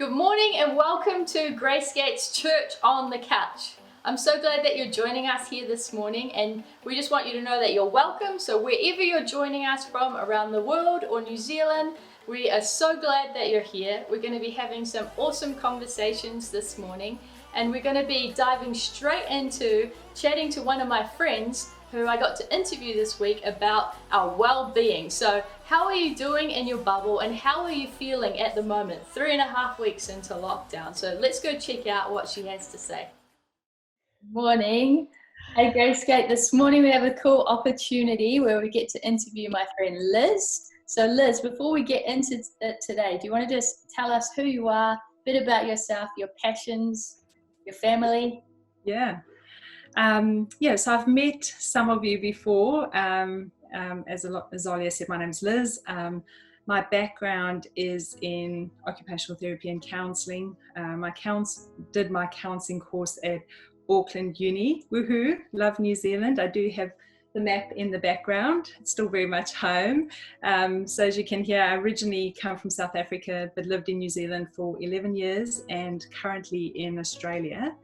Good morning and welcome to Grace Gates Church on the Couch. I'm so glad that you're joining us here this morning, and we just want you to know that you're welcome. So wherever you're joining us from around the world or New Zealand, we are so glad that you're here. We're going to be having some awesome conversations this morning, and we're going to be diving straight into chatting to one of my friends who I got to interview this week about our well-being. So how are you doing in your bubble, and how are you feeling at the moment, 3.5 weeks into lockdown? So let's go check out what she has to say. Morning. Hey GraceGate, this morning we have a cool opportunity where we get to interview my friend Liz. So Liz, before we get into it today, do you want to just tell us who you are, a bit about yourself, your passions, your family? Yeah, so I've met some of you before. As Zolia said, my name's Liz. My background is in occupational therapy and counselling. Did my counselling course at Auckland Uni. Woohoo! Love New Zealand. I do have the map in the background. It's still very much home. So as you can hear, I originally come from South Africa, but lived in New Zealand for 11 years and currently in Australia.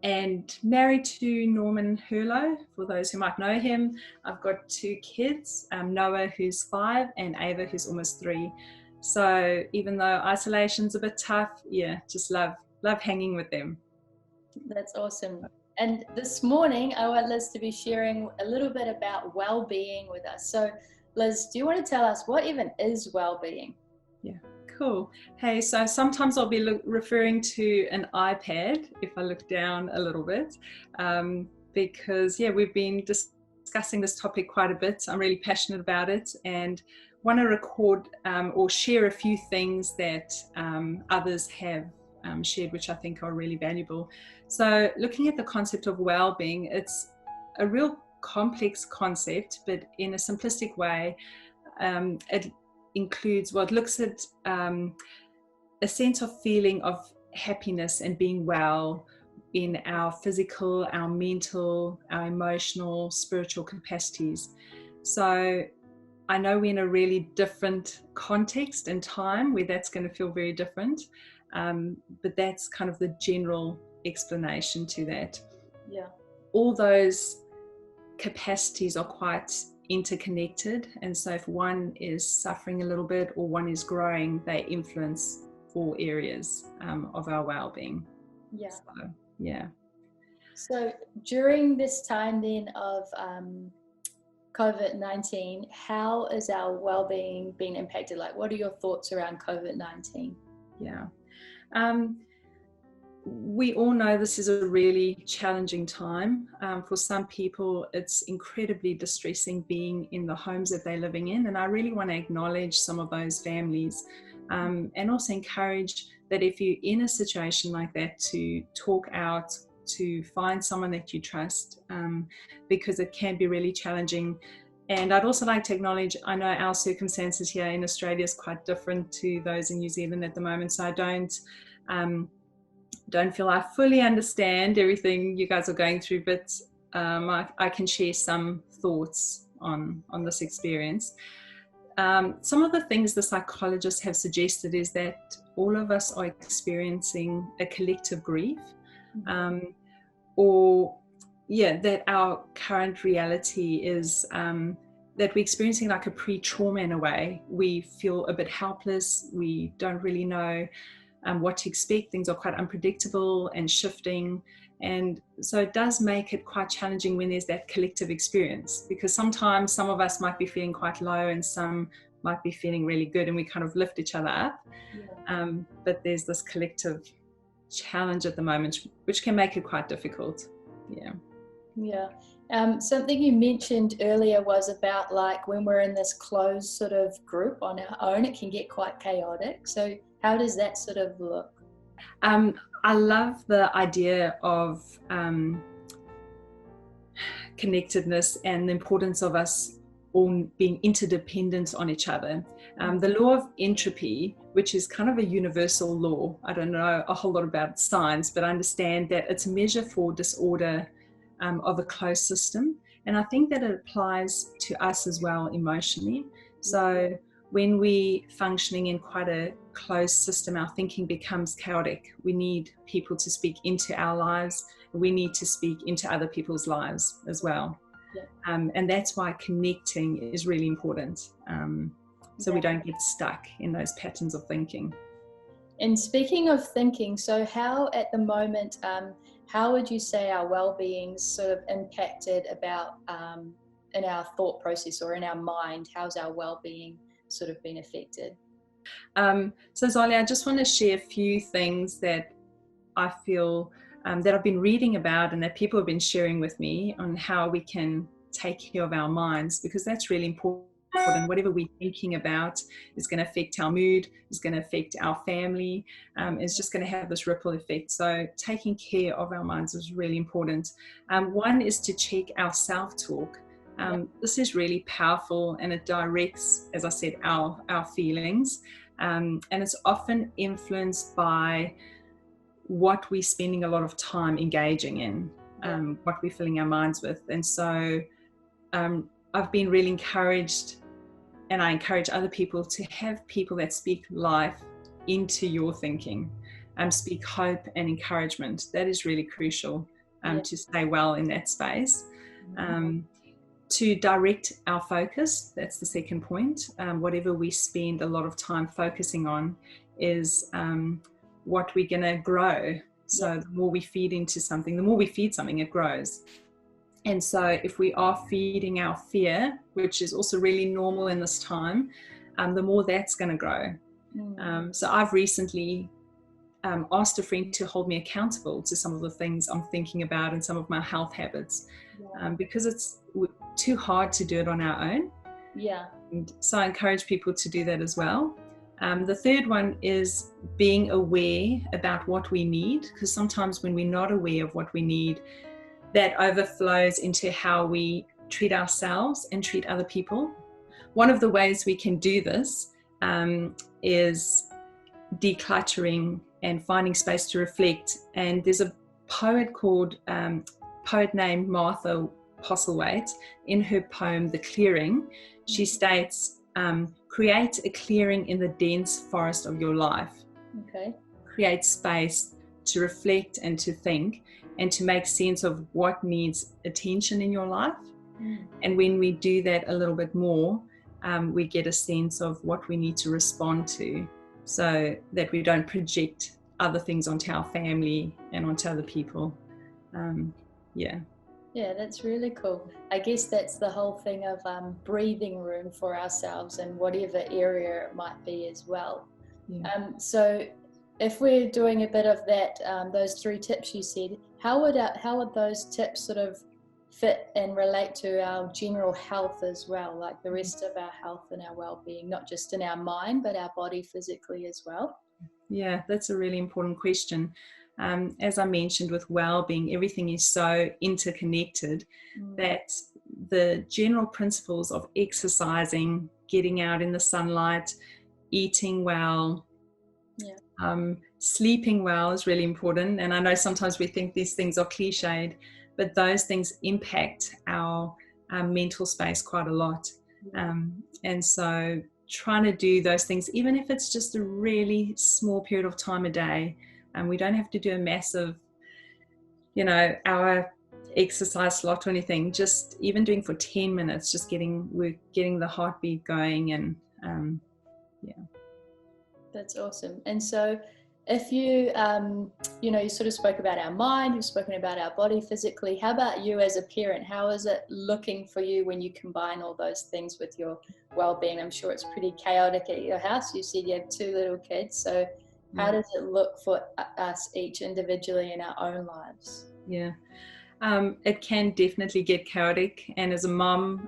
And married to Norman Hurlo, for those who might know him. I've got 2 kids, Noah who's 5 and Ava who's almost 3. So even though isolation's a bit tough, just love hanging with them. That's awesome. And this morning I want Liz to be sharing a little bit about well-being with us. So Liz, do you want to tell us what even is well-being? Yeah. Cool. Hey, so sometimes I'll be referring to an iPad if I look down a little bit, because we've been discussing this topic quite a bit. I'm really passionate about it and want to record or share a few things that others have shared, which I think are really valuable. So looking at the concept of well-being, it's a real complex concept, but in a simplistic way, it includes what looks at a sense of feeling of happiness and being well in our physical, our mental, our emotional, spiritual capacities. So I know we're in a really different context and time where that's going to feel very different, but that's kind of the general explanation to that. Yeah. All those capacities are quite interconnected, and so if one is suffering a little bit or one is growing, they influence all areas of our well-being. So during this time then of COVID-19, how is our well-being being impacted? Like, what are your thoughts around COVID-19? We all know this is a really challenging time. For some people, it's incredibly distressing being in the homes that they're living in. And I really want to acknowledge some of those families and also encourage that if you're in a situation like that, to talk out, to find someone that you trust, because it can be really challenging. And I'd also like to acknowledge, I know our circumstances here in Australia is quite different to those in New Zealand at the moment. So I don't feel I fully understand everything you guys are going through, but I can share some thoughts on this experience. Some of the things the psychologists have suggested is that all of us are experiencing a collective grief, that our current reality is that we're experiencing like a pre-trauma in a way. We feel a bit helpless, we don't really know what to expect. Things are quite unpredictable and shifting, and so it does make it quite challenging when there's that collective experience, because sometimes some of us might be feeling quite low and some might be feeling really good, and we kind of lift each other up. But there's this collective challenge at the moment which can make it quite difficult. Something you mentioned earlier was about like when we're in this closed sort of group on our own, it can get quite chaotic. So how does that sort of look? I love the idea of connectedness and the importance of us all being interdependent on each other. The law of entropy, which is kind of a universal law. I don't know a whole lot about science, but I understand that it's a measure for disorder of a closed system. And I think that it applies to us as well emotionally. So when we're functioning in quite a closed system, our thinking becomes chaotic. We need people to speak into our lives. We need to speak into other people's lives as well. Yeah. And that's why connecting is really important. So we Yeah. don't get stuck in those patterns of thinking. And speaking of thinking, so how at the moment, how would you say our well-being's sort of impacted about in our thought process or in our mind? How's our well-being sort of been affected? So Zolly, I just want to share a few things that I feel that I've been reading about and that people have been sharing with me on how we can take care of our minds, because that's really important. Whatever we're thinking about is going to affect our mood, is going to affect our family, it's just going to have this ripple effect. So taking care of our minds is really important. One is to check our self-talk. This is really powerful, and it directs, as I said, our feelings, and it's often influenced by what we're spending a lot of time engaging in, what we're filling our minds with. And so I've been really encouraged, and I encourage other people to have people that speak life into your thinking, speak hope and encouragement. That is really crucial to stay well in that space. To direct our focus, that's the second point. Whatever we spend a lot of time focusing on is what we're going to grow. So the more we feed into something, the more we feed something, it grows. And so if we are feeding our fear, which is also really normal in this time, the more that's going to grow. So I've recently asked a friend to hold me accountable to some of the things I'm thinking about and some of my health habits, because it's too hard to do it on our own. And so I encourage people to do that as well. The third one is being aware about what we need, because sometimes when we're not aware of what we need, that overflows into how we treat ourselves and treat other people. One of the ways we can do this is decluttering and finding space to reflect. And there's a poet named Martha Postlethwaite. In her poem, The Clearing, she states, create a clearing in the dense forest of your life. Create space to reflect and to think, and to make sense of what needs attention in your life. And when we do that a little bit more, we get a sense of what we need to respond to, so that we don't project other things onto our family and onto other people. Yeah, that's really cool. I guess that's the whole thing of breathing room for ourselves in whatever area it might be as well. So if we're doing a bit of that, those 3 tips you said, how would those tips sort of fit and relate to our general health as well, like the rest of our health and our well-being, not just in our mind, but our body physically as well? Yeah, that's a really important question. As I mentioned, with well-being, everything is so interconnected that the general principles of exercising, getting out in the sunlight, eating well, sleeping well is really important. And I know sometimes we think these things are cliched, but those things impact our mental space quite a lot. And so trying to do those things, even if it's just a really small period of time a day, and we don't have to do a massive, hour exercise slot or anything, just even doing for 10 minutes, just getting the heartbeat going. And That's awesome. And so if you, you sort of spoke about our mind, you've spoken about our body physically. How about you as a parent? How is it looking for you when you combine all those things with your well-being? I'm sure it's pretty chaotic at your house. You said you have 2 little kids. So how does it look for us each individually in our own lives? It can definitely get chaotic. And as a mum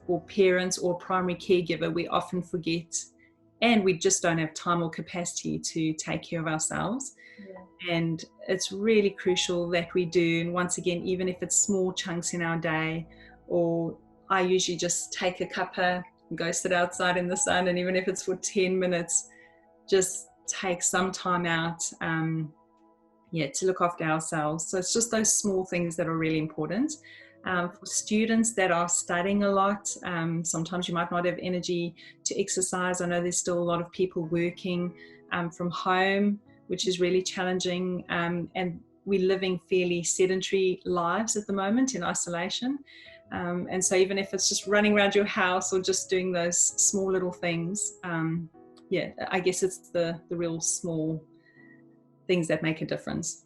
or parents or primary caregiver, we often forget, and we just don't have time or capacity to take care of ourselves. And it's really crucial that we do. And once again, even if it's small chunks in our day, or I usually just take a cuppa and go sit outside in the sun, and even if it's for 10 minutes, just take some time out to look after ourselves. So it's just those small things that are really important. For students that are studying a lot, sometimes you might not have energy to exercise. I know there's still a lot of people working from home, which is really challenging, and we're living fairly sedentary lives at the moment in isolation. And so even if it's just running around your house or just doing those small little things, I guess it's the real small things that make a difference.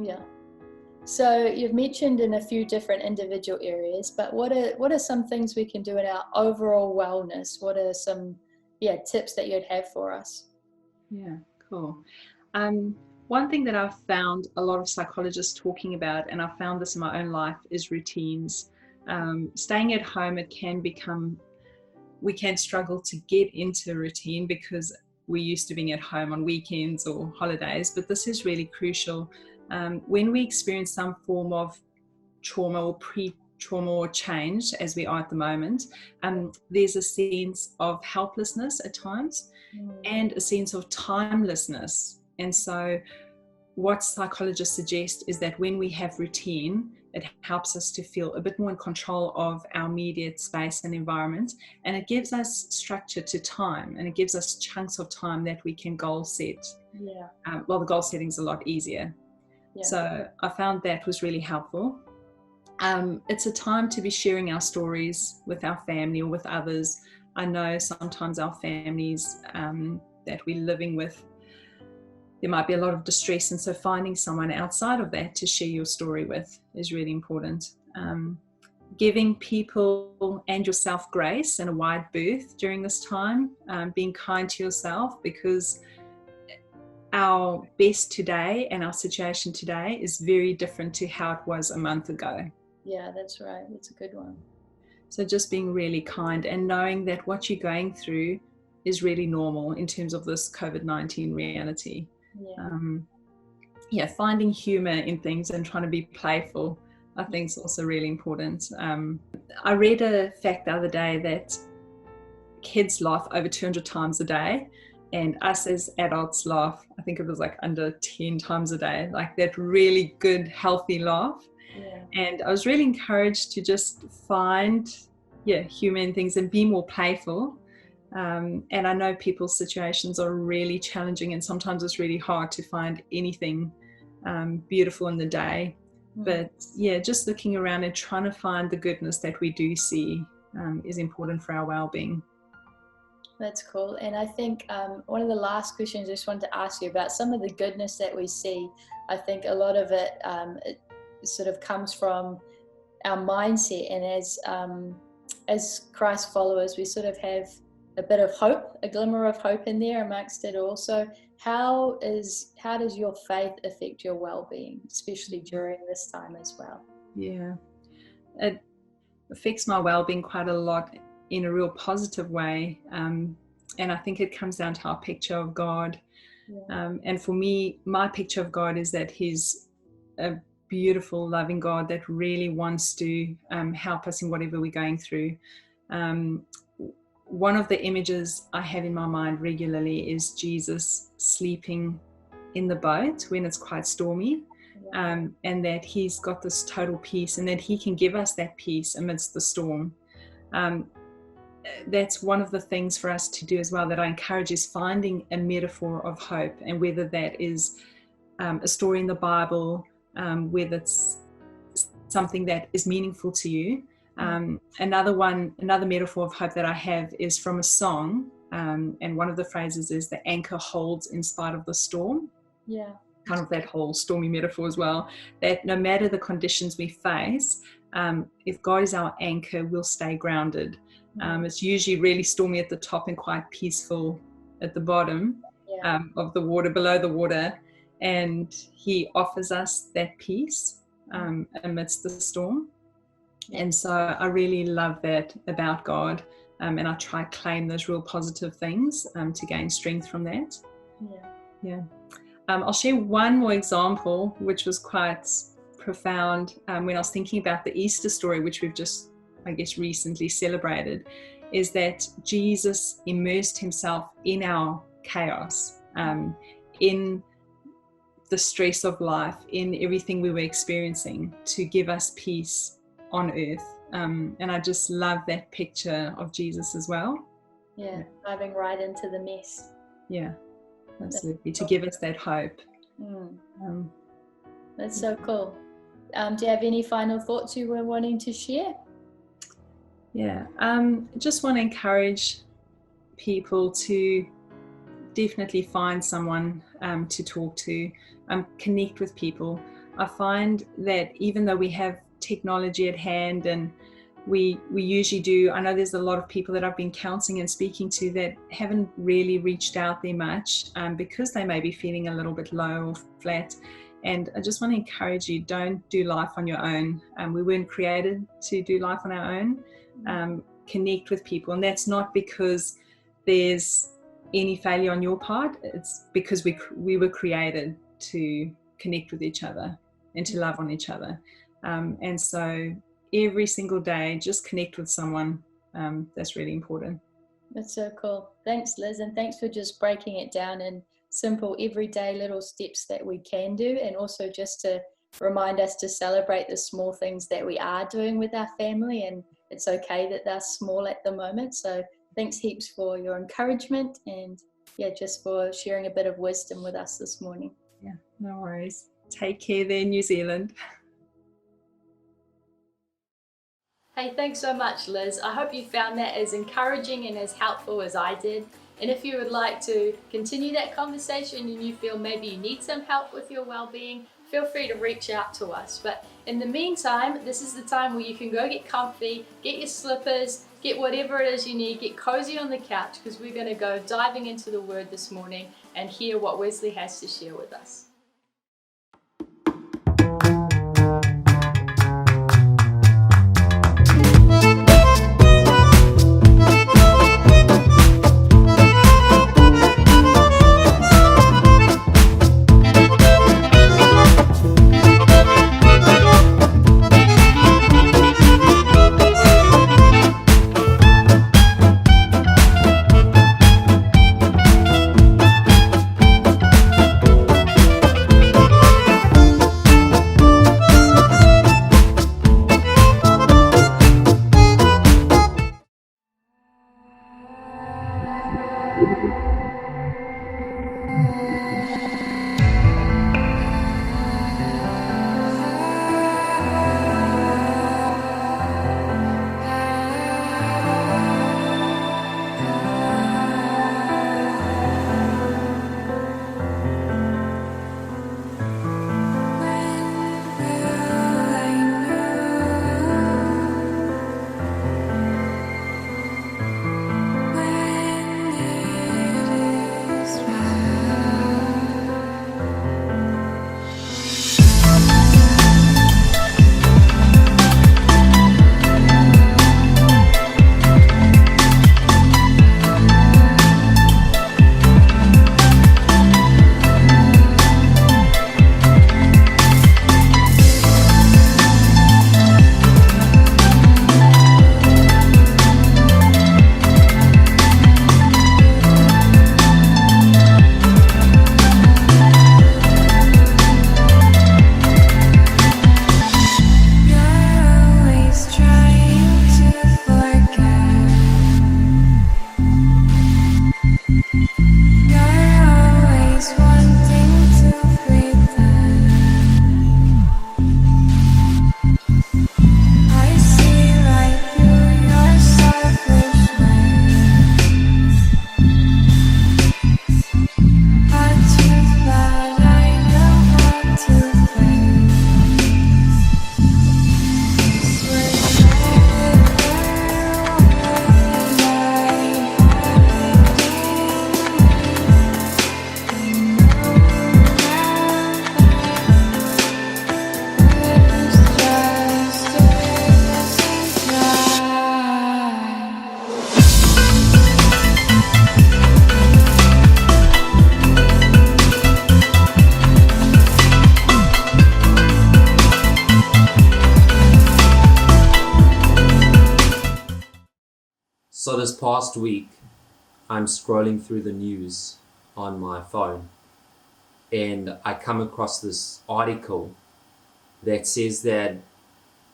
Yeah. So you've mentioned in a few different individual areas, but what are some things we can do in our overall wellness? What are some tips that you'd have for us? Yeah, cool. One thing that I've found a lot of psychologists talking about, and I've found this in my own life, is routines. Staying at home, we can struggle to get into a routine because we're used to being at home on weekends or holidays, but this is really crucial. When we experience some form of trauma or pre-trauma or change, as we are at the moment, there's a sense of helplessness at times and a sense of timelessness. And so what psychologists suggest is that when we have routine, it helps us to feel a bit more in control of our immediate space and environment, and it gives us structure to time, and it gives us chunks of time that we can goal set. The goal setting is a lot easier. So I found that was really helpful. It's a time to be sharing our stories with our family or with others. I know sometimes our families that we're living with, there might be a lot of distress, and so finding someone outside of that to share your story with is really important. Giving people and yourself grace and a wide berth during this time, being kind to yourself, because our best today and our situation today is very different to how it was a month ago. Yeah, that's right. That's a good one. So just being really kind and knowing that what you're going through is really normal in terms of this COVID-19 reality. Finding humor in things and trying to be playful, I think, is also really important. I read a fact the other day that kids laugh over 200 times a day, and us as adults laugh, I think it was like under 10 times a day, like that really good, healthy laugh. And I was really encouraged to just find humor in things and be more playful. And I know people's situations are really challenging, and sometimes it's really hard to find anything beautiful in the day. But just looking around and trying to find the goodness that we do see is important for our well-being. That's cool. And I think one of the last questions I just wanted to ask you about some of the goodness that we see. I think a lot of it, it sort of comes from our mindset, and as Christ followers, we sort of have a bit of hope, a glimmer of hope in there amongst it also. How does your faith affect your well-being, especially during this time as well? Yeah, it affects my well-being quite a lot in a real positive way, and I think it comes down to our picture of God. And for me, my picture of God is that He's a beautiful, loving God that really wants to help us in whatever we're going through. One of the images I have in my mind regularly is Jesus sleeping in the boat when it's quite stormy, and that He's got this total peace, and that He can give us that peace amidst the storm. That's one of the things for us to do as well, that I encourage, is finding a metaphor of hope, and whether that is a story in the Bible, whether it's something that is meaningful to you. Another metaphor of hope that I have is from a song, and one of the phrases is the anchor holds in spite of the storm. Kind of that whole stormy metaphor as well, that no matter the conditions we face, if God is our anchor, we'll stay grounded. It's usually really stormy at the top and quite peaceful at the bottom of the water, below the water, and He offers us that peace amidst the storm. And so I really love that about God, and I try to claim those real positive things to gain strength from that. I'll share one more example, which was quite profound when I was thinking about the Easter story, which we've just, I guess, recently celebrated, is that Jesus immersed Himself in our chaos, in the stress of life, in everything we were experiencing, to give us peace on earth. And I just love that picture of Jesus as well. Yeah, diving right into the mess. Yeah, absolutely. To give us that hope. That's so cool. Do you have any final thoughts you were wanting to share? Yeah, just want to encourage people to definitely find someone to talk to, connect with people. I find that even though we have technology at hand and we usually do, I know there's a lot of people that I've been counseling and speaking to that haven't really reached out there much because they may be feeling a little bit low or flat. And I just want to encourage you, don't do life on your own. We weren't created to do life on our own. Connect with people. And that's not because there's any failure on your part. It's because we were created to connect with each other and to love on each other. And so every single day, just connect with someone. That's really important. That's so cool. Thanks, Liz. And thanks for just breaking it down in simple, everyday little steps that we can do. And also just to remind us to celebrate the small things that we are doing with our family. And it's okay that they're small at the moment. So thanks heaps for your encouragement and just for sharing a bit of wisdom with us this morning. Yeah, no worries. Take care there, New Zealand. Hey, thanks so much, Liz. I hope you found that as encouraging and as helpful as I did. And if you would like to continue that conversation and you feel maybe you need some help with your well-being, feel free to reach out to us. But in the meantime, this is the time where you can go get comfy, get your slippers, get whatever it is you need, get cozy on the couch, because we're going to go diving into the Word this morning and hear what Wesley has to share with us. So this past week, I'm scrolling through the news on my phone and I come across this article that says that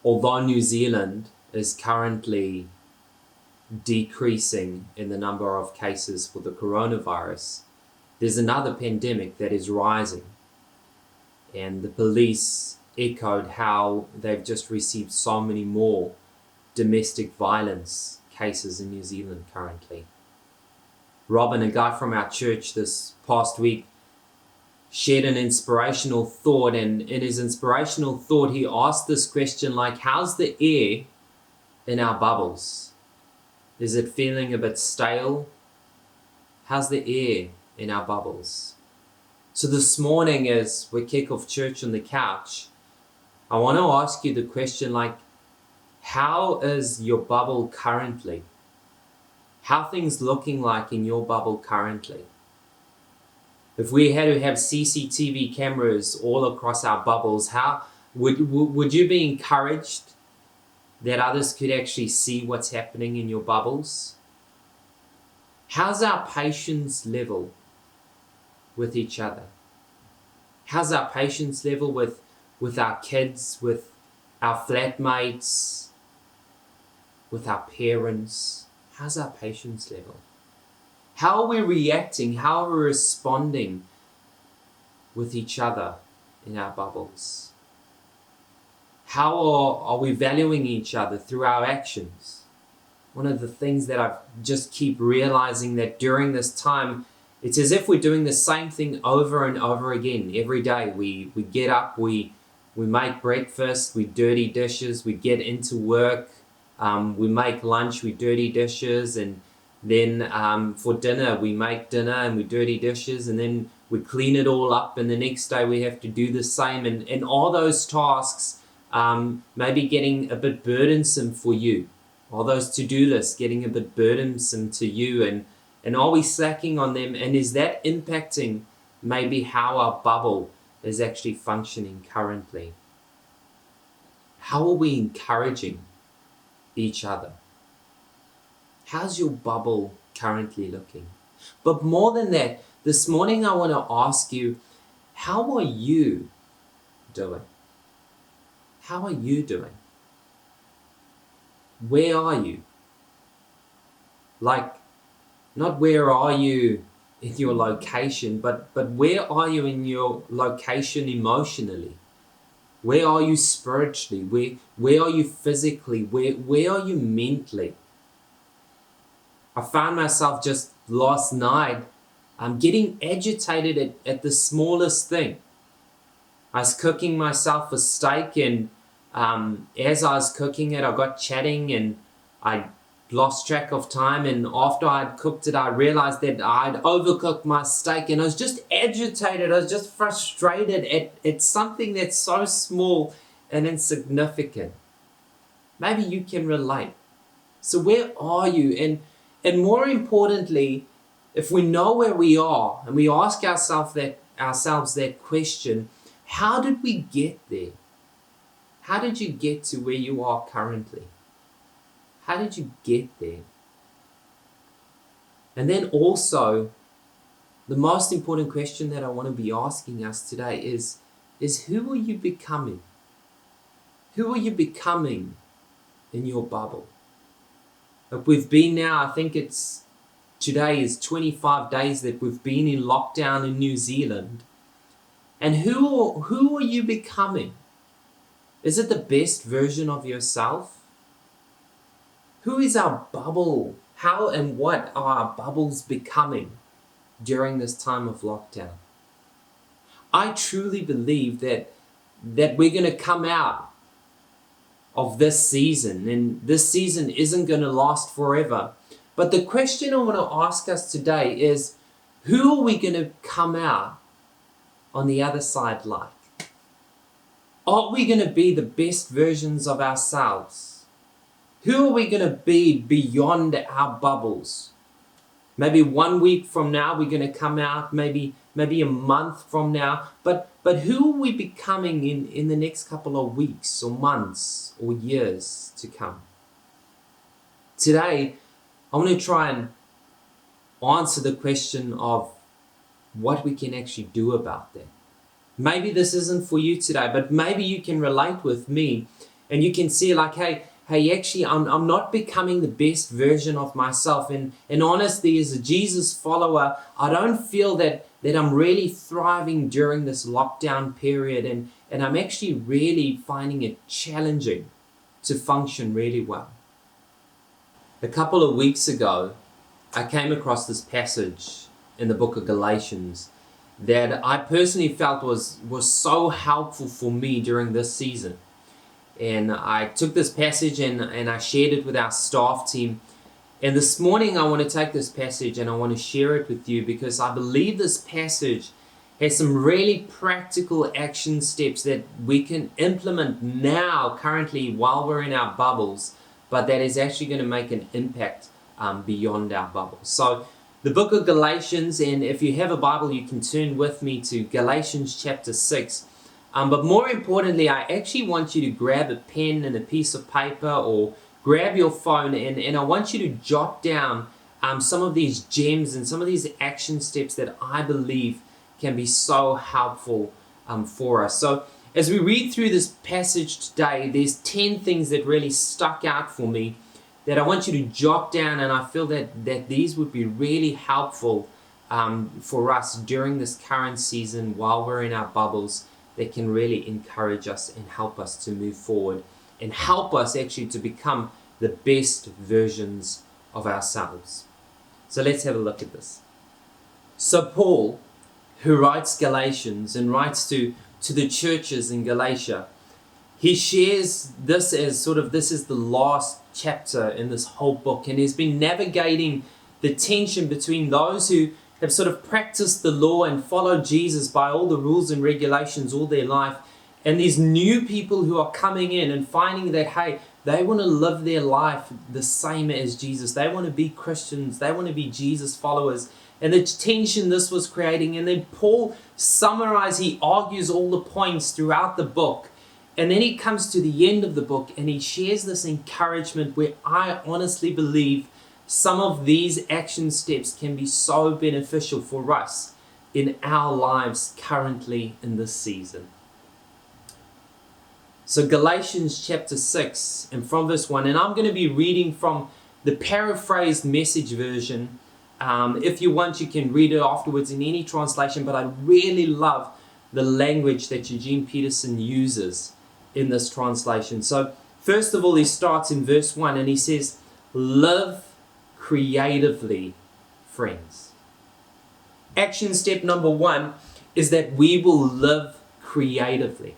although New Zealand is currently decreasing in the number of cases for the coronavirus, there's another pandemic that is rising. And the police echoed how they've just received so many more domestic violence cases in New Zealand currently. Robin, a guy from our church this past week, shared an inspirational thought, and in his inspirational thought he asked this question like, how's the air in our bubbles? Is it feeling a bit stale? How's the air in our bubbles? So this morning, as we kick off church on the couch, I want to ask you the question like, how is your bubble currently? How are things looking like in your bubble currently? If we had to have CCTV cameras all across our bubbles, how would you be encouraged that others could actually see what's happening in your bubbles? How's our patience level with each other? How's our patience level with our kids, with our flatmates, with our parents? How's our patience level? How are we reacting? How are we responding with each other in our bubbles? How are we valuing each other through our actions? One of the things that I just keep realizing that during this time, it's as if we're doing the same thing over and over again every day. We get up, we make breakfast, we dirty dishes, we get into work, we make lunch, we dirty dishes, and then for dinner, we make dinner and we dirty dishes, and then we clean it all up, and the next day we have to do the same. And all those tasks maybe getting a bit burdensome for you. All those to-do lists getting a bit burdensome to you, and are we slacking on them? And is that impacting maybe how our bubble is actually functioning currently? How are we encouraging each other? How's your bubble currently looking? But more than that, this morning I want to ask you, how are you doing? How are you doing? Where are you? Like, not where are you in your location, but where are you in your location emotionally? Where are you spiritually? Where are you physically? Where are you mentally? I found myself just last night getting agitated at the smallest thing. I was cooking myself a steak, and as I was cooking it, I got chatting and I lost track of time, and after I'd cooked it, I realized that I'd overcooked my steak, and I was just agitated. I was just frustrated at something that's so small and insignificant. Maybe you can relate. So where are you? And more importantly, if we know where we are and we ask ourselves that question, how did we get there? How did you get to where you are currently? How did you get there? And then also, the most important question that I want to be asking us today is who are you becoming? Who are you becoming in your bubble? Look, we've been now, I think today is 25 days that we've been in lockdown in New Zealand. And who are you becoming? Is it the best version of yourself? Who is our bubble? How and what are our bubbles becoming during this time of lockdown? I truly believe that we're going to come out of this season, and this season isn't going to last forever. But the question I want to ask us today is, who are we going to come out on the other side like? Are we going to be the best versions of ourselves? Who are we going to be beyond our bubbles? Maybe 1 week from now we're going to come out, maybe a month from now, but who are we becoming in the next couple of weeks or months or years to come? Today, I want to try and answer the question of what we can actually do about that. Maybe this isn't for you today, but maybe you can relate with me And you can see like, hey, actually, I'm not becoming the best version of myself. And honestly, as a Jesus follower, I don't feel that I'm really thriving during this lockdown period. And I'm actually really finding it challenging to function really well. A couple of weeks ago, I came across this passage in the book of Galatians that I personally felt was so helpful for me during this season. And I took this passage and I shared it with our staff team. And this morning I want to take this passage and I want to share it with you because I believe this passage has some really practical action steps that we can implement now, currently, while we're in our bubbles, but that is actually going to make an impact beyond our bubbles. So the book of Galatians, and if you have a Bible, you can turn with me to Galatians chapter 6. But more importantly, I actually want you to grab a pen and a piece of paper or grab your phone and I want you to jot down some of these gems and some of these action steps that I believe can be so helpful for us. So as we read through this passage today, there's 10 things that really stuck out for me that I want you to jot down, and I feel that these would be really helpful for us during this current season while we're in our bubbles, that can really encourage us and help us to move forward and help us actually to become the best versions of ourselves. So let's have a look at this. So Paul, who writes Galatians and writes to the churches in Galatia, he shares this as this is the last chapter in this whole book, and he's been navigating the tension between those who have practiced the law and followed Jesus by all the rules and regulations all their life, and these new people who are coming in and finding that, hey, they want to live their life the same as Jesus. They want to be Christians. They want to be Jesus followers. And the tension this was creating. And then Paul summarizes, he argues all the points throughout the book. And then he comes to the end of the book and he shares this encouragement where I honestly believe some of these action steps can be so beneficial for us in our lives currently in this season. So Galatians chapter 6 and from verse 1, and I'm going to be reading from the paraphrased Message version. If you want, you can read it afterwards in any translation, but I really love the language that Eugene Peterson uses in this translation. So first of all, he starts in verse 1 and he says, live creatively, friends. Action step number 1 is that we will live creatively.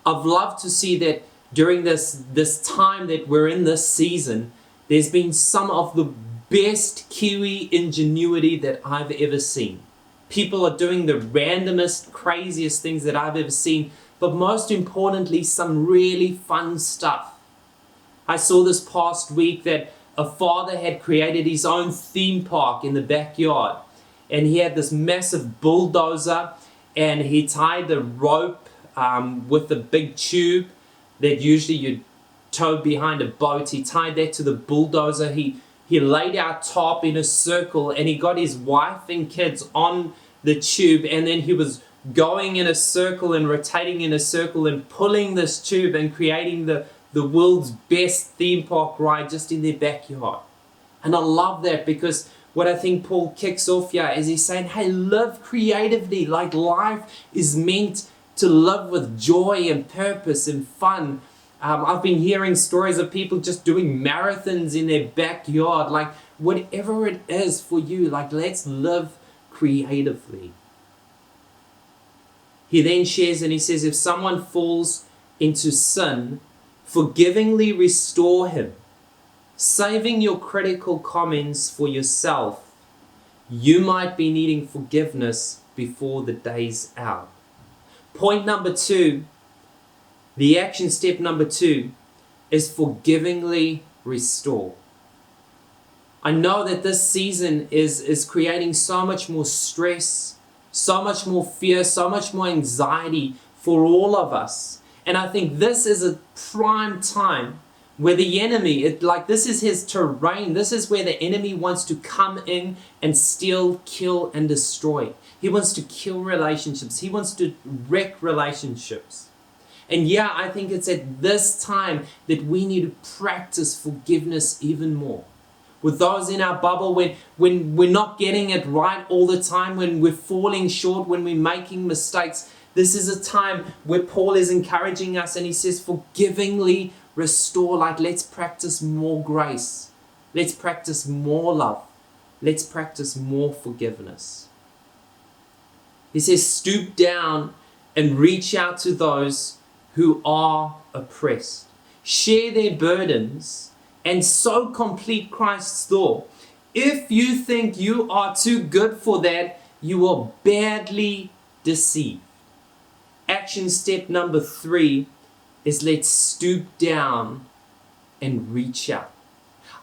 I've loved to see that during this time that we're in this season, there's been some of the best Kiwi ingenuity that I've ever seen. People are doing the randomest, craziest things that I've ever seen, but most importantly, some really fun stuff. I saw this past week that a father had created his own theme park in the backyard, and he had this massive bulldozer, and he tied the rope with the big tube that usually you'd tow behind a boat. He tied that to the bulldozer. He laid out top in a circle, and he got his wife and kids on the tube, and then he was going in a circle and rotating in a circle and pulling this tube and creating the world's best theme park ride just in their backyard. And I love that because what I think Paul kicks off here is he's saying, hey, live creatively. Like life is meant to live with joy and purpose and fun. I've been hearing stories of people just doing marathons in their backyard. Like whatever it is for you, like let's live creatively. He then shares and he says, if someone falls into sin, forgivingly restore him, saving your critical comments for yourself. You might be needing forgiveness before the day's out. Point number 2, the action step number 2 is forgivingly restore. I know that this season is creating so much more stress, so much more fear, so much more anxiety for all of us. And I think this is a prime time where the enemy, this is his terrain. This is where the enemy wants to come in and steal, kill, and destroy. He wants to kill relationships. He wants to wreck relationships. And yeah, I think it's at this time that we need to practice forgiveness even more. With those in our bubble, when we're not getting it right all the time, when we're falling short, when we're making mistakes, this is a time where Paul is encouraging us and he says, forgivingly restore. Like, let's practice more grace. Let's practice more love. Let's practice more forgiveness. He says, stoop down and reach out to those who are oppressed. Share their burdens and so complete Christ's law. If you think you are too good for that, you are badly deceived. Action step number 3 is let's stoop down and reach out.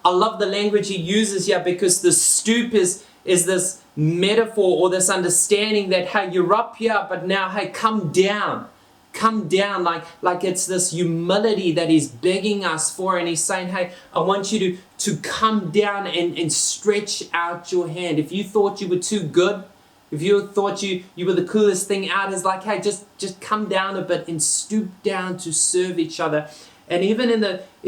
I love the language he uses here because the stoop is this metaphor or this understanding that, hey, you're up here, but now, hey, come down. Come down, like it's this humility that he's begging us for, and he's saying, hey, I want you to come down and stretch out your hand. If you thought you were too good, if you thought you were the coolest thing out, it's like, hey, just come down a bit and stoop down to serve each other. And even in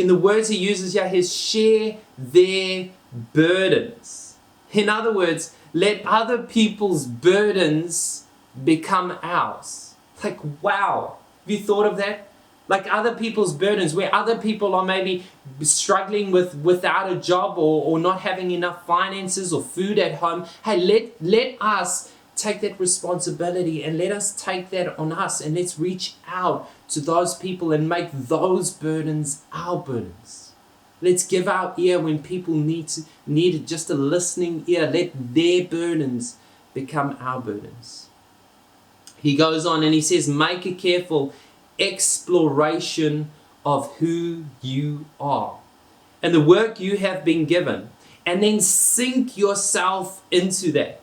the words he uses here, his share their burdens. In other words, let other people's burdens become ours. Like, wow, have you thought of that? Like other people's burdens, where other people are maybe struggling without a job or not having enough finances or food at home. Hey, let us take that responsibility and let us take that on us, and let's reach out to those people and make those burdens our burdens. Let's give our ear when people need just a listening ear. Let their burdens become our burdens. He goes on and he says, make a careful exploration of who you are and the work you have been given, and then sink yourself into that.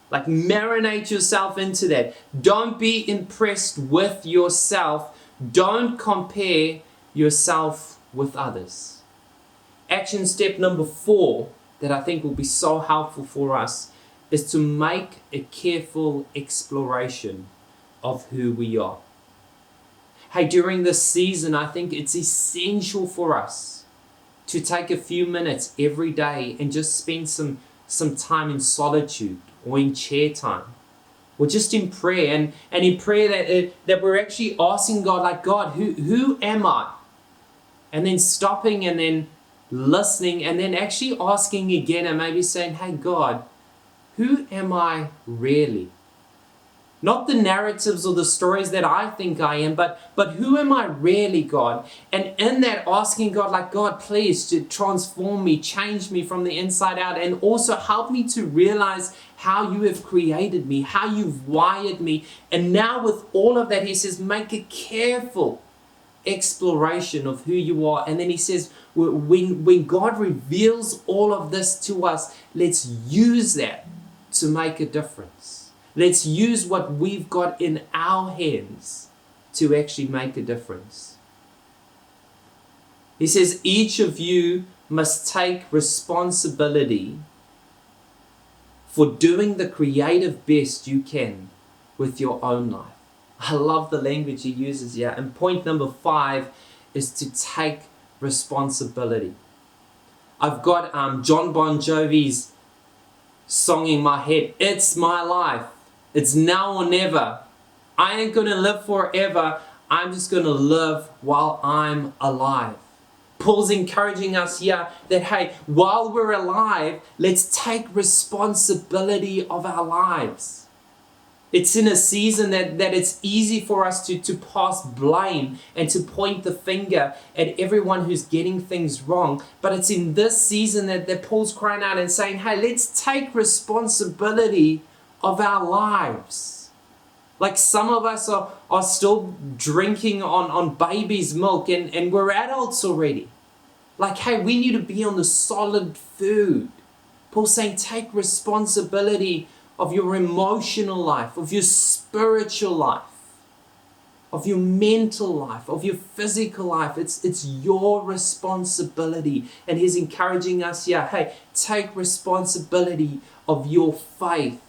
Like, marinate yourself into that. Don't be impressed with yourself. Don't compare yourself with others. Action step number 4 that I think will be so helpful for us is to make a careful exploration of who we are. Hey, during this season, I think it's essential for us to take a few minutes every day and just spend some time in solitude or in chair time or just in prayer, and in prayer that we're actually asking God, like, God, who am I? And then stopping and then listening and then actually asking again and maybe saying, hey, God, who am I really? Not the narratives or the stories that I think I am, but who am I really, God? And in that, asking God, like, God, please to transform me, change me from the inside out, and also help me to realize how you have created me, how you've wired me. And now with all of that, he says, make a careful exploration of who you are. And then he says, when God reveals all of this to us, let's use that to make a difference. Let's use what we've got in our hands to actually make a difference. He says, each of you must take responsibility for doing the creative best you can with your own life. I love the language he uses here. And point number 5 is to take responsibility. I've got John Bon Jovi's song in my head, It's My Life. It's now or never. I ain't going to live forever. I'm just going to live while I'm alive. Paul's encouraging us here that, hey, while we're alive, let's take responsibility of our lives. It's in a season that it's easy for us to pass blame and to point the finger at everyone who's getting things wrong. But it's in this season that Paul's crying out and saying, hey, let's take responsibility of our lives. Like, some of us are still drinking on baby's milk and we're adults already. Like, hey, we need to be on the solid food. Paul's saying take responsibility of your emotional life, of your spiritual life, of your mental life, of your physical life. It's your responsibility. And he's encouraging us here, hey, take responsibility of your faith.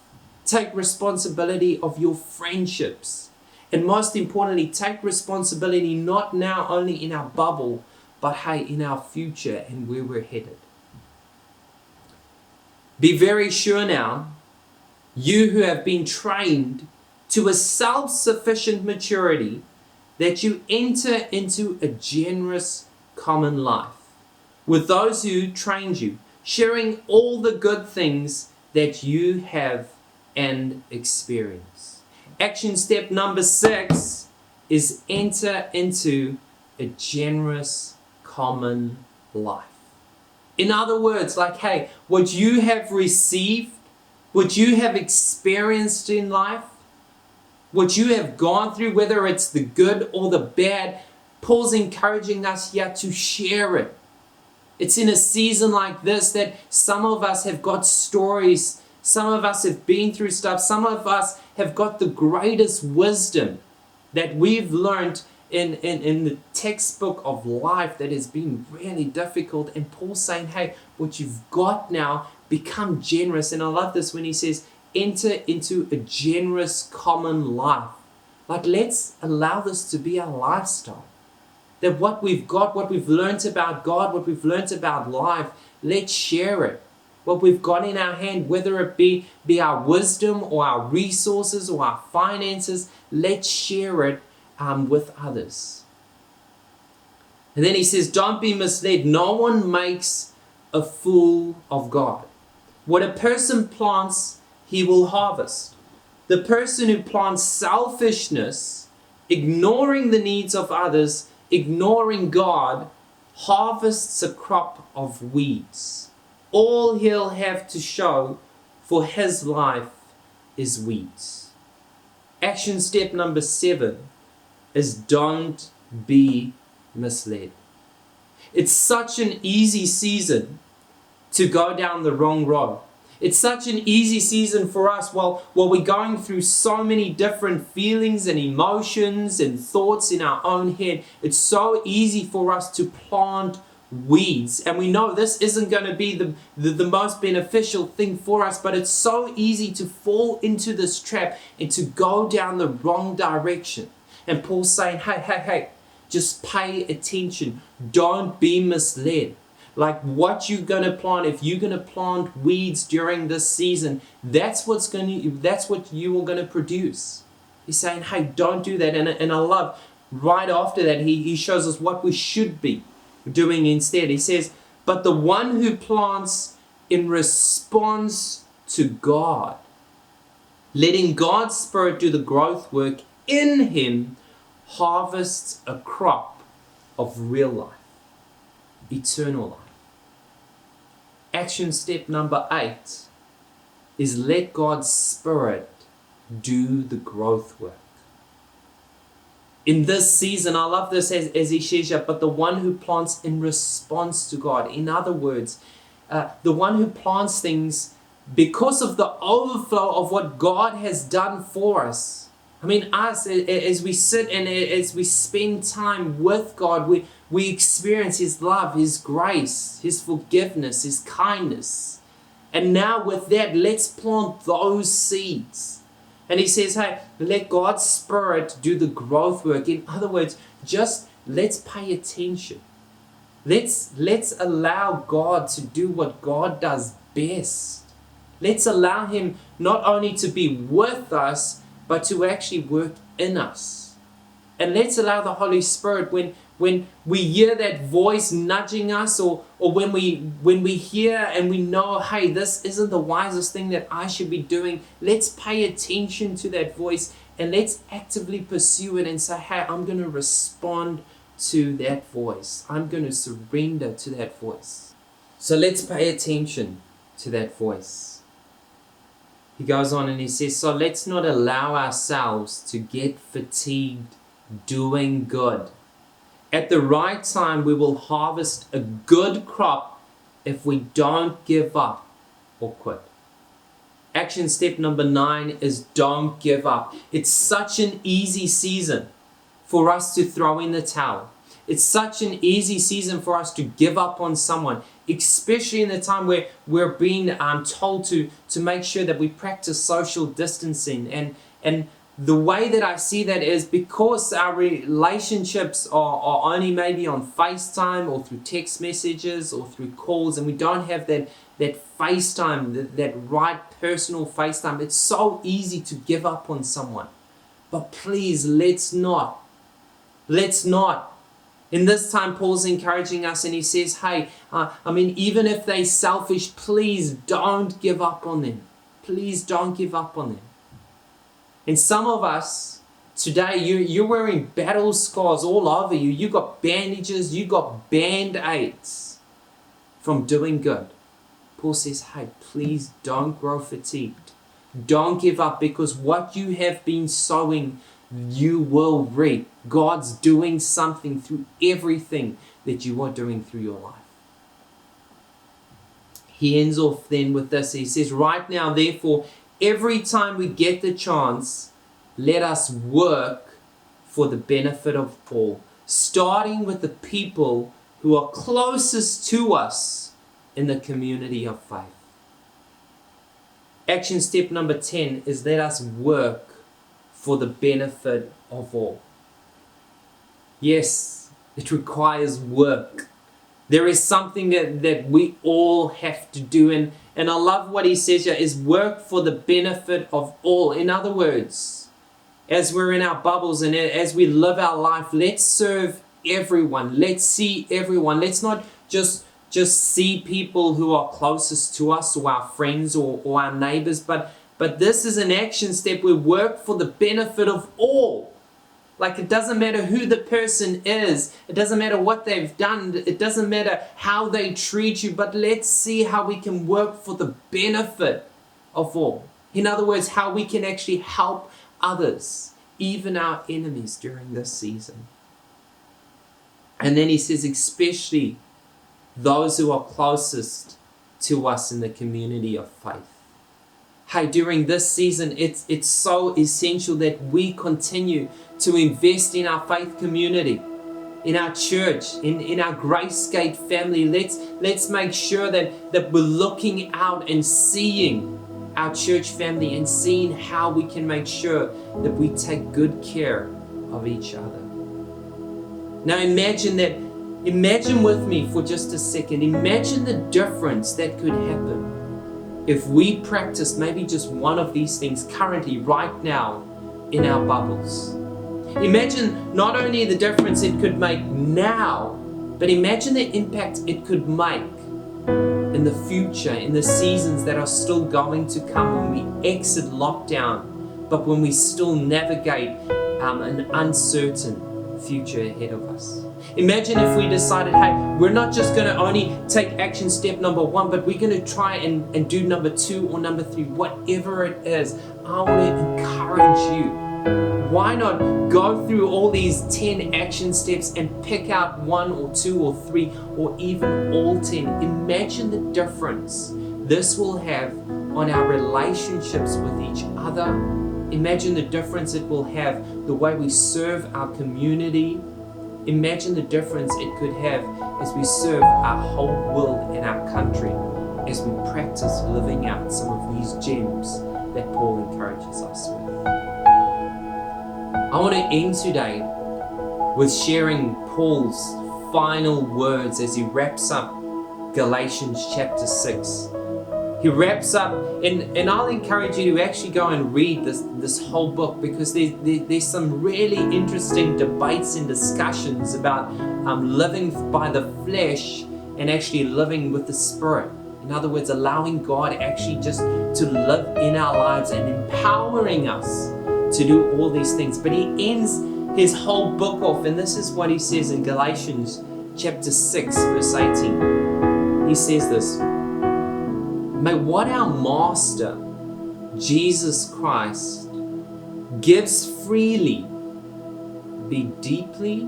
Take responsibility of your friendships. And most importantly, take responsibility not now only in our bubble, but hey, in our future and where we're headed. Be very sure now, you who have been trained to a self-sufficient maturity, that you enter into a generous common life with those who trained you, sharing all the good things that you have and experience. Action step number 6 is enter into a generous common life. In other words, like, hey, what you have received, what you have experienced in life, what you have gone through, whether it's the good or the bad, Paul's encouraging us here to share it. It's in a season like this that some of us have got stories, some of us have been through stuff, some of us have got the greatest wisdom that we've learned in the textbook of life that has been really difficult. And Paul's saying, hey, what you've got now, become generous. And I love this when he says, enter into a generous common life. Like, let's allow this to be our lifestyle. That what we've got, what we've learned about God, what we've learned about life, let's share it. What we've got in our hand, whether it be our wisdom or our resources or our finances, let's share it with others. And then he says, don't be misled. No one makes a fool of God. What a person plants, he will harvest. The person who plants selfishness, ignoring the needs of others, ignoring God, harvests a crop of weeds. All he'll have to show for his life is weeds. Action step number 7 is don't be misled. It's such an easy season to go down the wrong road. It's such an easy season for us while we're going through so many different feelings and emotions and thoughts in our own head. It's so easy for us to plant weeds, and we know this isn't going to be the most beneficial thing for us, but it's so easy to fall into this trap and to go down the wrong direction. And Paul's saying, hey, just pay attention. Don't be misled. Like, what you're going to plant, if you're going to plant weeds during this season, that's what you are going to produce. He's saying, hey, don't do that. And I love right after that, he shows us what we should be doing instead. He says, but the one who plants in response to God, letting God's Spirit do the growth work in him, harvests a crop of real life, eternal life. Action step number 8 is let God's Spirit do the growth work. In this season, I love this as he shares here, but the one who plants in response to God. In other words, the one who plants things because of the overflow of what God has done for us. I mean, us, as we sit and as we spend time with God, we experience His love, His grace, His forgiveness, His kindness. And now with that, let's plant those seeds. And he says, hey, let God's Spirit do the growth work. In other words, just let's pay attention. Let's allow God to do what God does best. Let's allow Him not only to be with us, but to actually work in us. And let's allow the Holy Spirit, when we hear that voice nudging us, or when we hear and we know, hey, this isn't the wisest thing that I should be doing, let's pay attention to that voice and let's actively pursue it and say, hey, I'm going to respond to that voice. I'm going to surrender to that voice. So let's pay attention to that voice. He goes on and he says, so let's not allow ourselves to get fatigued doing good. At the right time, we will harvest a good crop if we don't give up or quit. Action step number 9 is don't give up. It's such an easy season for us to throw in the towel. It's such an easy season for us to give up on someone, especially in the time where we're being told to make sure that we practice social distancing. And the way that I see that is because our relationships are only maybe on FaceTime or through text messages or through calls, and we don't have that FaceTime, that right personal FaceTime, it's so easy to give up on someone. But please, let's not. Let's not. In this time, Paul's encouraging us and he says, hey, even if they're selfish, please don't give up on them. Please don't give up on them. And some of us today, you're wearing battle scars all over you. You got bandages, you got band-aids from doing good. Paul says, hey, please don't grow fatigued. Don't give up, because what you have been sowing, you will reap. God's doing something through everything that you are doing through your life. He ends off then with this. He says, right now, therefore, every time we get the chance, let us work for the benefit of all, starting with the people who are closest to us in the community of faith. Action step number 10 is let us work for the benefit of all. Yes, it requires work. There is something that we all have to do. And I love what he says here is work for the benefit of all. In other words, as we're in our bubbles and as we live our life, let's serve everyone. Let's see everyone. Let's not just see people who are closest to us or our friends or our neighbors, but this is an action step. We work for the benefit of all. Like, it doesn't matter who the person is. It doesn't matter what they've done. It doesn't matter how they treat you, but let's see how we can work for the benefit of all. In other words, how we can actually help others, even our enemies during this season. And then he says, especially those who are closest to us in the community of faith. Hey, during this season, it's so essential that we continue to invest in our faith community, in our church, in our Gracegate family. Let's make sure that we're looking out and seeing our church family and seeing how we can make sure that we take good care of each other. Now imagine with me for just a second, imagine the difference that could happen if we practice maybe just one of these things currently, right now, in our bubbles. Imagine not only the difference it could make now, but imagine the impact it could make in the future, in the seasons that are still going to come when we exit lockdown, but when we still navigate an uncertain future ahead of us. Imagine if we decided, hey, we're not just going to only take action step number 1, but we're going to try and do number 2 or number 3, whatever it is. I want to encourage you. Why not go through all these 10 action steps and pick out 1 or 2 or 3 or even all 10? Imagine the difference this will have on our relationships with each other. Imagine the difference it will have the way we serve our community. Imagine the difference it could have as we serve our whole world and our country, as we practice living out some of these gems that Paul encourages us with. I want to end today with sharing Paul's final words as he wraps up Galatians chapter 6. He wraps up, and I'll encourage you to actually go and read this whole book, because there's some really interesting debates and discussions about living by the flesh and actually living with the Spirit. In other words, allowing God actually just to live in our lives and empowering us to do all these things. But he ends his whole book off, and this is what he says in Galatians chapter 6, verse 18. He says this: may what our Master, Jesus Christ, gives freely be deeply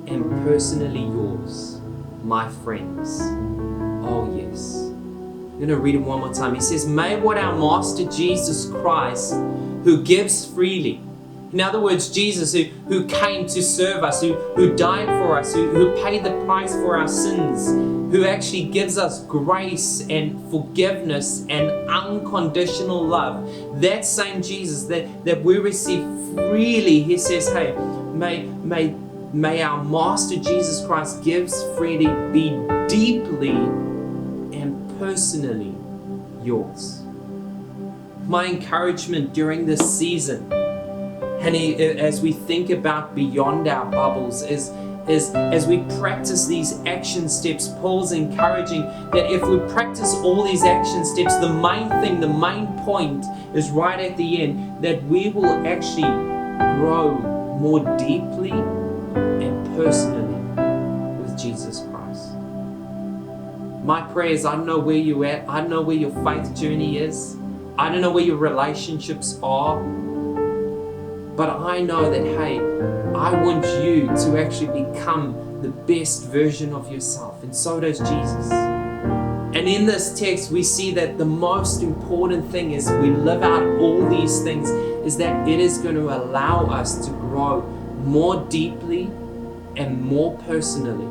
and personally yours, my friends. Oh yes. I'm going to read it one more time. He says, may what our Master Jesus Christ, who gives freely In other words, Jesus who came to serve us, who died for us, who paid the price for our sins, who actually gives us grace and forgiveness and unconditional love. That same Jesus that we receive freely, he says, hey, may our Master Jesus Christ gives freely be deeply and personally yours. My encouragement during this season, and as we think about beyond our bubbles, is as we practice these action steps, Paul's encouraging that if we practice all these action steps, the main point is right at the end, that we will actually grow more deeply and personally with Jesus Christ. My prayer is, I don't know where you're at, I don't know where your faith journey is, I don't know where your relationships are, but I know that, hey, I want you to actually become the best version of yourself, and so does Jesus. And in this text, we see that the most important thing is we live out all these things, is that it is going to allow us to grow more deeply and more personally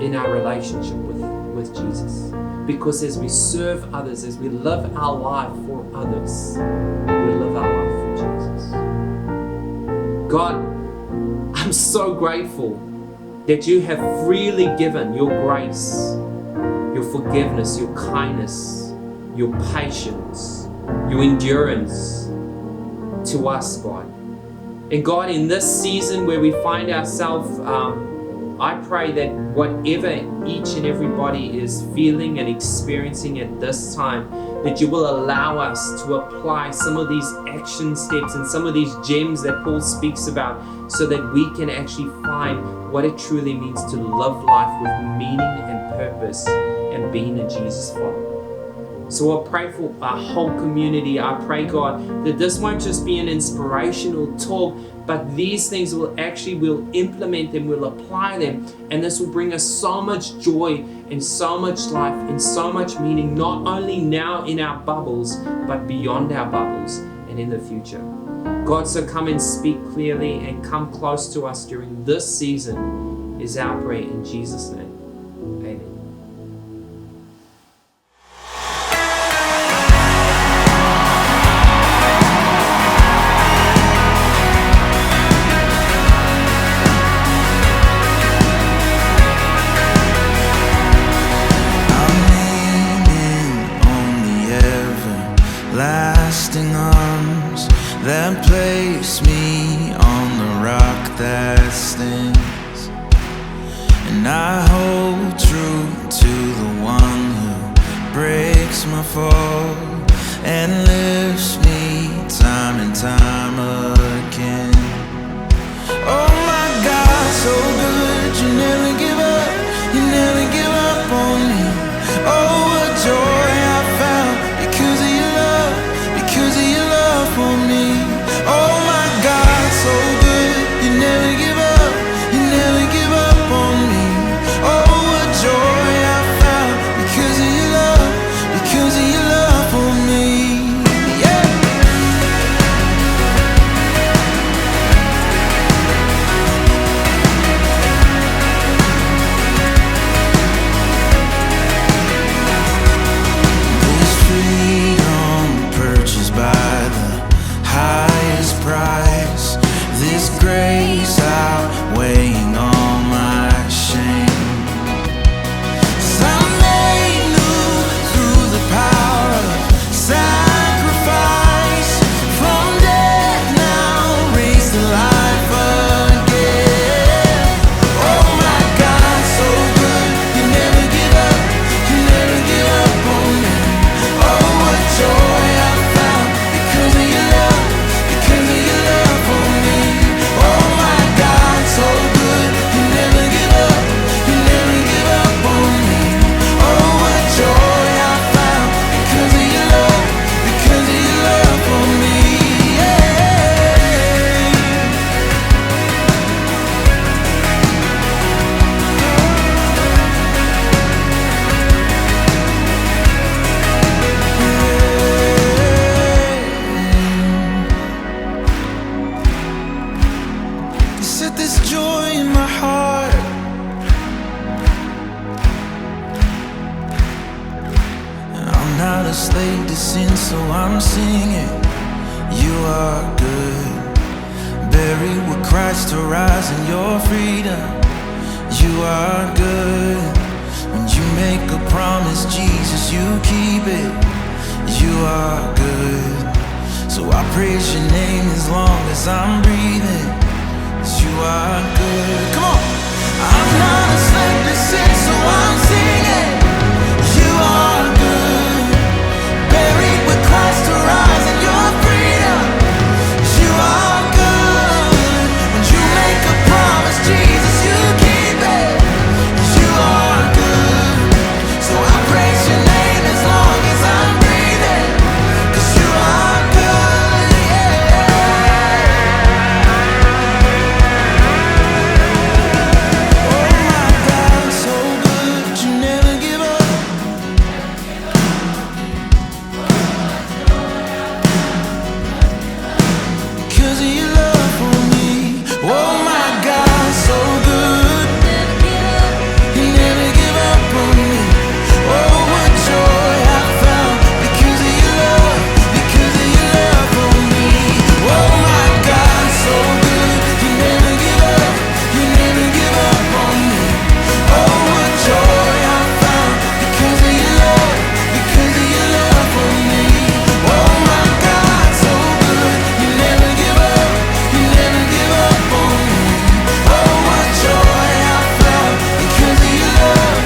in our relationship with Jesus. Because as we serve others, as we live our life for others, we live our life for Jesus. God, I'm so grateful that you have freely given your grace, your forgiveness, your kindness, your patience, your endurance to us, God. And God, in this season where we find ourselves, I pray that whatever each and everybody is feeling and experiencing at this time, that you will allow us to apply some of these action steps and some of these gems that Paul speaks about, so that we can actually find what it truly means to live life with meaning and purpose and being a Jesus follower. So I pray for our whole community. I pray, God, that this won't just be an inspirational talk, but these things we'll implement them, we'll apply them, and this will bring us so much joy and so much life and so much meaning, not only now in our bubbles, but beyond our bubbles and in the future. God, so come and speak clearly and come close to us during this season is our prayer in Jesus' name. Amen. Lasting arms that place me on the rock that stands, and I hold true to the one who breaks my fall and lifts me time and time again. Oh my God, so good, you never give up, you never give up on me. Oh, what joy I found because of your love, because of your love for me. Oh my God, so good, you never give up, you never give up on me. Oh, what joy I found because of your love for me. Yeah. This freedom purchased by the highest price, this grace outweighing all my shame. 'Cause I'm made new through the power of sacrifice. From death now raised to life again. Oh my God, so good, you never give up, you never give up on me. Oh, what joy I found because of your love for me. Oh set this joy in my heart. I'm not a slave to sin, so I'm singing. You are good. Buried with Christ to rise in your freedom. You are good. When you make a promise, Jesus, you keep it. You are good. So I praise your name as long as I'm breathing. 'Cause you are good. Come on! I'm not a slave to sin, so I'm singing. You are good. Buried with Christ to rise in your freedom. You are good. When you make a promise, Jesus, you keep it. You are good. So I praise your name as long as I'm breathing. 'Cause you are good, yeah. Oh my God, so good that you never give up. Because of your love for me. Oh my God, so good. You never give up on me. Oh, what joy I found because of your love for me. Oh my God, so good. You never give up. You never give up on me. Oh, what joy I found because of your love for me. Oh my God, so good. You never give up. You never give up on me. Oh, what joy I found because of your love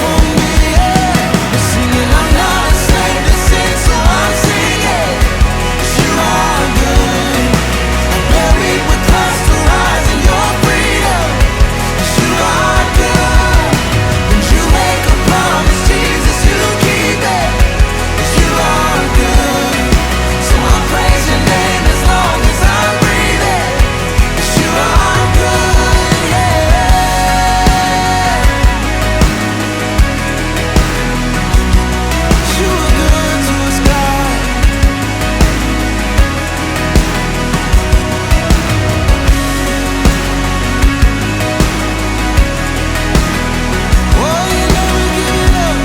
for me. I'm singing, I'm not a slave to sin, so I'm singing. 'Cause you are good. Buried with Christ to rise in your freedom. 'Cause you are good. When you make a promise, Jesus, you keep it. 'Cause you are good. So I praise your name as long as I'm breathing. 'Cause you are good, yeah. You are good to us, God. Oh, you never give it up.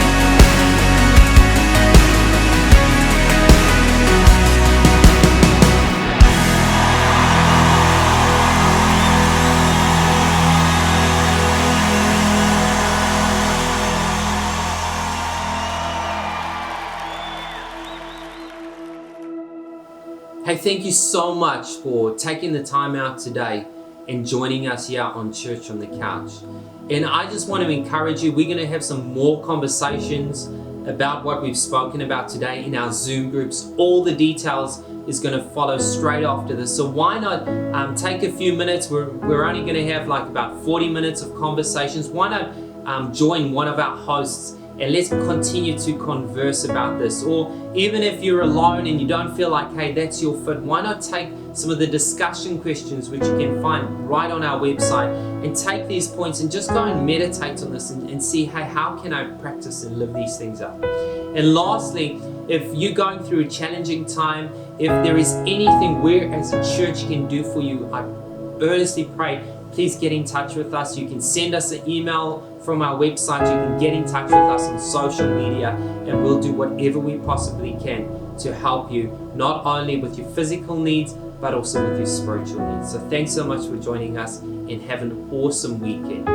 Hey, thank you so much for taking the time out today and joining us here on Church on the Couch. And I just want to encourage you, we're going to have some more conversations about what we've spoken about today in our Zoom groups. All the details is going to follow straight after this. So why not take a few minutes? We're only going to have like about 40 minutes of conversations. Why not join one of our hosts and let's continue to converse about this. Or even if you're alone and you don't feel like, hey, that's your fit, why not take some of the discussion questions which you can find right on our website and take these points and just go and meditate on this and see, hey, how can I practice and live these things out? And lastly, if you're going through a challenging time, if there is anything we as a church can do for you, I earnestly pray, please get in touch with us. You can send us an email from our website. You can get in touch with us on social media, and we'll do whatever we possibly can to help you, not only with your physical needs, but also with your spiritual needs. So thanks so much for joining us, and have an awesome weekend.